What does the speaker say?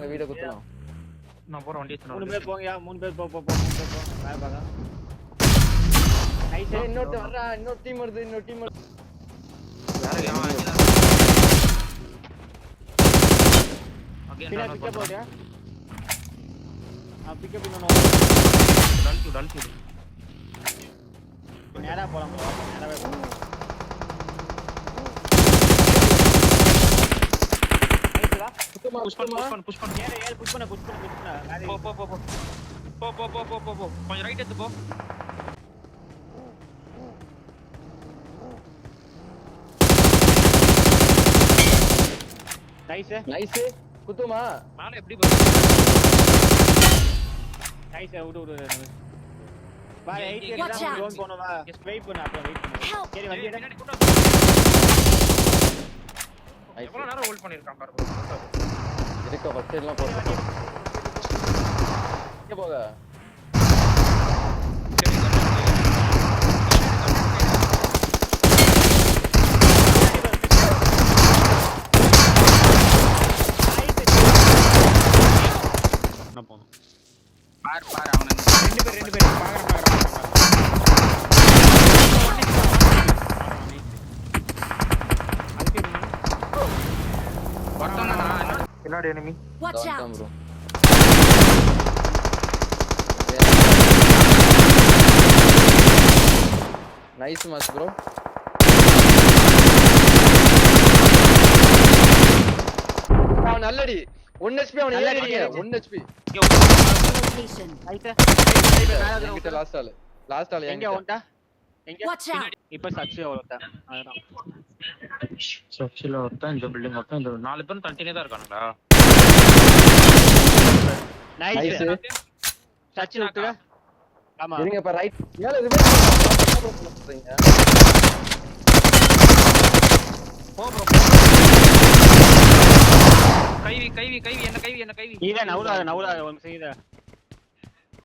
வாங்க வீட குத்தலாம். நான் போற வண்டி எடுத்து மூணு பேர் போங்கயா, மூணு பேர் போ நான் பாக்க. நைஸ். இன்னொரு வரா, இன்னொரு டீம் வருது, இன்னொரு டீம் வருது. வேற யாரோ பின்ன பிக்கப் போறியா? பிக்கப் இன்னொன்னு டல் நேரா போலாம் bro. நேராவே போலாம். நைஸ்டா. புஷ் பண்ணு ஏறு புஷ் பண்ணு. போ கொஞ்சம் ரைட் எடுத்து போ. நைஸ். குத்துமா? மேல எப்படி போ? நைஸ் விடு. வா 8 தான் ரோன் போணுமா? வெயிட் பண்ணு சரி வண்டி எடு. எவ்வளவு நேரம் ஹோல்ட் பண்ணிருக்கான் பாரு. இருக்க ஃபர்ஸ்ட் எல்லாம் போடு. இங்க போங்க. நான் போணும். பாரு அவன ரெண்டு பேர் பாக்குறேன். பின்னாடி enemy. Watch out. bro. Nice match bro. நல்லடி 1 HP அவன் ஏறிங்க 1 HP. Location. என்கிட்ட லாஸ்ட் ஆளு எங்க ஓண்டா? Watch out. இப்ப சச்சி அவ்வளவுதான். அதான். சச்சில ஒருத்தன் இந்த பில்டிங் ஒருத்தன் இந்த நாலு பேரும் தட்டினே தான் இருக்கானுங்களா? நைஸ். சச்சி விட்டுங்க. ஆமா. இருங்க இப்ப ரைட். மேல ரிவர்ஸ் பண்றீங்க. போ ப்ரோ. கைவி என்ன கைவி. இல்ல நவுறாத ஒரு செய்த.